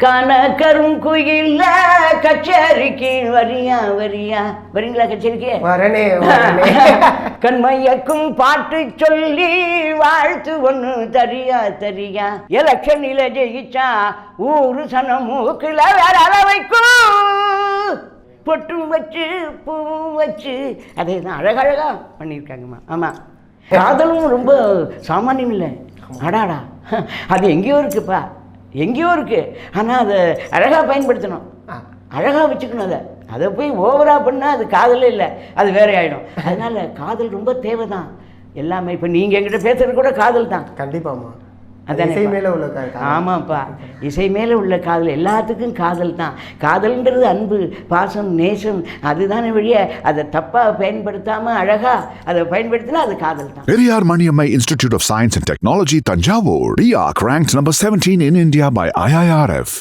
கனகரும் குயில்ல கச்சேரிக்கு வரியா வரீங்களா கச்சேரிக்கு? வரனே கண்மையக்கும் பாட்டு சொல்லி வாழ்த்து ஒண்ணு தரியா எலெக்ஷனில ஜெயிச்சா ஊரு சனமூக்குல வேற அளவைக்கும் பொட்டும் வச்சு பூவும் வச்சு அதே தான் அழகழகா பண்ணியிருக்காங்கம்மா. ஆமாம், காதலும் ரொம்ப சாமானியம் இல்லை. அடாடா, அது எங்கேயோ இருக்குப்பா, எங்கேயோ இருக்குது. ஆனால் அதை அழகாக பயன்படுத்தணும், அழகாக வச்சுக்கணும். அதை போய் ஓவராக பண்ணால் அது காதலே இல்லை, அது வேற ஆகிடும். அதனால் காதல் ரொம்ப தேவை தான். எல்லாமே இப்போ நீங்கள் எங்கிட்ட பேசுகிறது கூட காதல் தான். கண்டிப்பாம்மா, அதான் இசை மேலே உள்ள ஆமாப்பா, இசை மேலே உள்ள காதல் எல்லாத்துக்கும் காதல் தான். காதல்ன்றது அன்பு, பாசம், நேசம், அதுதானே வழிய. அதை தப்பாக பயன்படுத்தாமல் அழகாக அதை பயன்படுத்தினா அது காதல் தான். Periyar Maniammai Institute of Science and Technology, Tanjavur. PIARC ranked number 17 in India by IIRF.